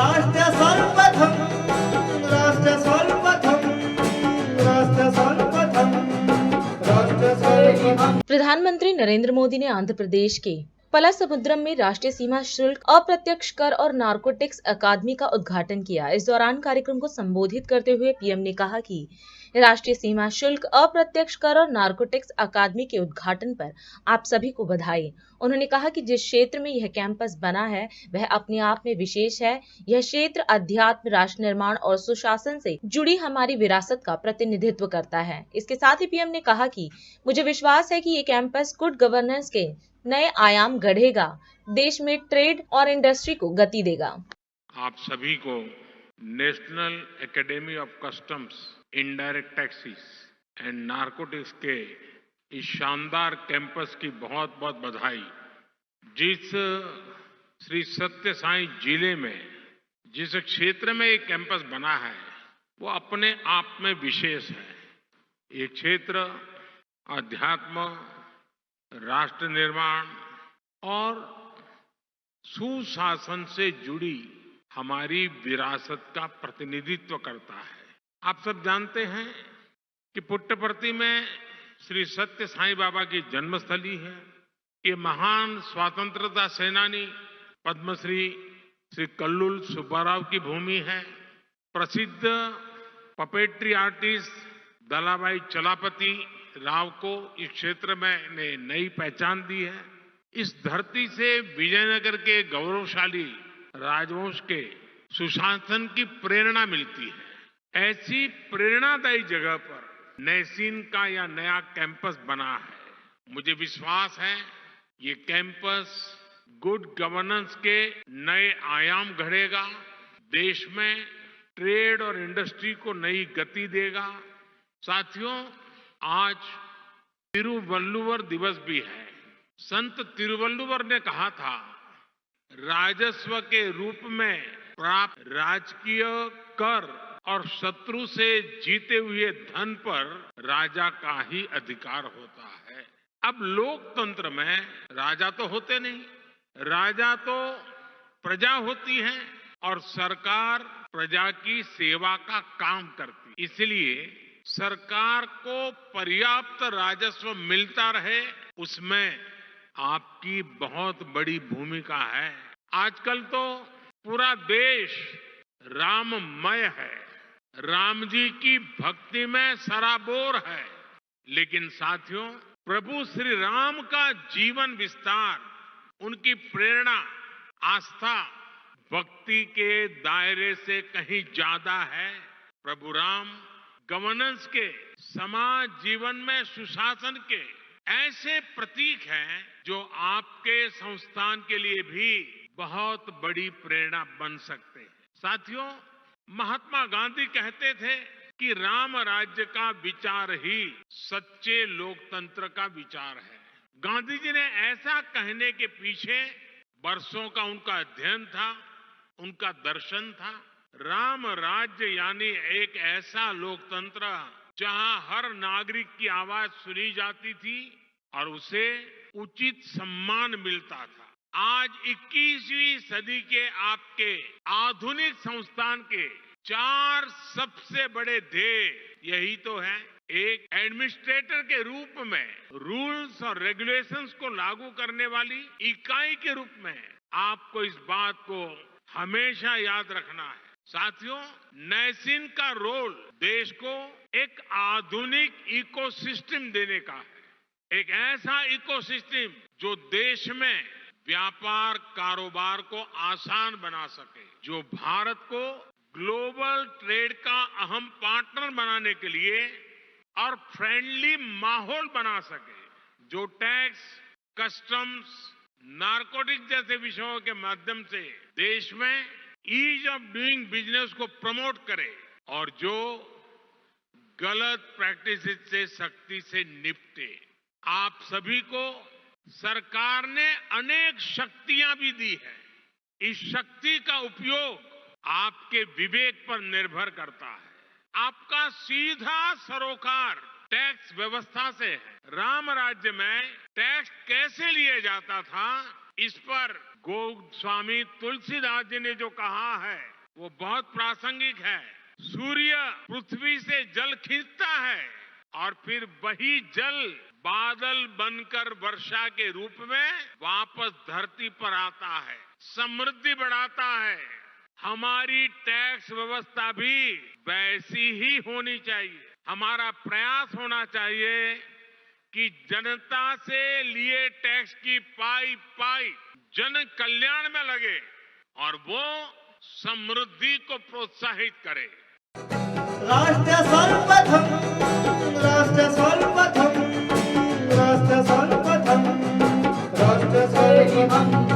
राष्ट्र सर्वप्रथम राष्ट्र सर्वप्रथम राष्ट्र सर्वप्रथम राष्ट्र सर्वप्रथम। प्रधानमंत्री नरेंद्र मोदी ने आंध्र प्रदेश के पलासमुद्रम में राष्ट्रीय सीमा शुल्क अप्रत्यक्ष कर और नारकोटिक्स अकादमी का उद्घाटन किया। इस दौरान कार्यक्रम को संबोधित करते हुए पीएम ने कहा कि राष्ट्रीय सीमा शुल्क अप्रत्यक्ष कर और नारकोटिक्स अकादमी के उद्घाटन पर आप सभी को बधाई। उन्होंने कहा कि जिस क्षेत्र में यह कैंपस बना है वह अपने आप में विशेष है। यह क्षेत्र अध्यात्म, राष्ट्र निर्माण और सुशासन से जुड़ी हमारी विरासत का प्रतिनिधित्व करता है। इसके साथ ही पीएम ने कहा कि मुझे विश्वास है कि ये कैंपस गुड गवर्नेंस के नए आयाम गढ़ेगा, देश में ट्रेड और इंडस्ट्री को गति देगा। आप सभी को national academy of customs, indirect taxes and narcotics के इस शानदार कैंपस की बहुत बहुत बधाई। जिस श्री सत्य साई जिले में जिस क्षेत्र में ये कैंपस बना है वो अपने आप में विशेष है। ये क्षेत्र अध्यात्म, राष्ट्र निर्माण और सुशासन से जुड़ी हमारी विरासत का प्रतिनिधित्व करता है। आप सब जानते हैं कि पुट्टपर्ती में श्री सत्य साईं बाबा की जन्मस्थली है। ये महान स्वतंत्रता सेनानी पद्मश्री श्री कल्लूल सुब्बाराव की भूमि है। प्रसिद्ध पपेट्री आर्टिस्ट दलाभाई चलापति राव को इस क्षेत्र में ने नई पहचान दी है। इस धरती से विजयनगर के गौरवशाली राजवंश के सुशासन की प्रेरणा मिलती है। ऐसी प्रेरणादायी जगह पर नैसीन का यह नया कैंपस बना है। मुझे विश्वास है ये कैंपस गुड गवर्नेंस के नए आयाम गढ़ेगा, देश में ट्रेड और इंडस्ट्री को नई गति देगा। साथियों, आज तिरुवल्लुवर दिवस भी है। संत तिरुवल्लुवर ने कहा था, राजस्व के रूप में प्राप्त राजकीय कर और शत्रु से जीते हुए धन पर राजा का ही अधिकार होता है। अब लोकतंत्र में राजा तो होते नहीं, राजा तो प्रजा होती है और सरकार प्रजा की सेवा का काम करती। इसलिए सरकार को पर्याप्त राजस्व मिलता रहे, उसमें आपकी बहुत बड़ी भूमिका है। आजकल तो पूरा देश राममय है, राम जी की भक्ति में सराबोर है। लेकिन साथियों, प्रभु श्री राम का जीवन विस्तार, उनकी प्रेरणा, आस्था भक्ति के दायरे से कहीं ज्यादा है। प्रभु राम गवर्नेंस के, समाज जीवन में सुशासन के ऐसे प्रतीक हैं जो आपके संस्थान के लिए भी बहुत बड़ी प्रेरणा बन सकते हैं। साथियों, महात्मा गांधी कहते थे कि राम राज्य का विचार ही सच्चे लोकतंत्र का विचार है। गांधी जी ने ऐसा कहने के पीछे वर्षों का उनका अध्ययन था, उनका दर्शन था। राम राज्य यानी एक ऐसा लोकतंत्र जहां हर नागरिक की आवाज सुनी जाती थी और उसे उचित सम्मान मिलता था। आज 21वीं सदी के आपके आधुनिक संस्थान के 4 सबसे बड़े ध्येय यही तो है। एक, एडमिनिस्ट्रेटर के रूप में रूल्स और रेगुलेशंस को लागू करने वाली इकाई के रूप में आपको इस बात को हमेशा याद रखना है। साथियों, नैसीन का रोल देश को एक आधुनिक इकोसिस्टम देने का है। एक ऐसा इकोसिस्टम जो देश में व्यापार कारोबार को आसान बना सके, जो भारत को ग्लोबल ट्रेड का अहम पार्टनर बनाने के लिए और फ्रेंडली माहौल बना सके, जो टैक्स, कस्टम्स, नारकोटिक जैसे विषयों के माध्यम से देश में ईज ऑफ डूइंग बिजनेस को प्रमोट करे और जो गलत प्रैक्टिस से सख्ती से निपटे। आप सभी को सरकार ने अनेक शक्तियां भी दी है। इस शक्ति का उपयोग आपके विवेक पर निर्भर करता है। आपका सीधा सरोकार टैक्स व्यवस्था से है। राम राज्य में टैक्स कैसे लिया जाता था, इस पर गोस्वामी तुलसीदास जी ने जो कहा है वो बहुत प्रासंगिक है। सूर्य पृथ्वी से जल खींचता है और फिर वही जल बादल बनकर वर्षा के रूप में वापस धरती पर आता है, समृद्धि बढ़ाता है। हमारी टैक्स व्यवस्था भी वैसी ही होनी चाहिए। हमारा प्रयास होना चाहिए कि जनता से लिए टैक्स की पाई पाई जन कल्याण में लगे और वो समृद्धि को प्रोत्साहित करे। राष्ट्र सर्वप्रथम, राष्ट्र सर्वप्रथम, राष्ट्र सर्वप्रथम, राष्ट्र सर्वप्रथम।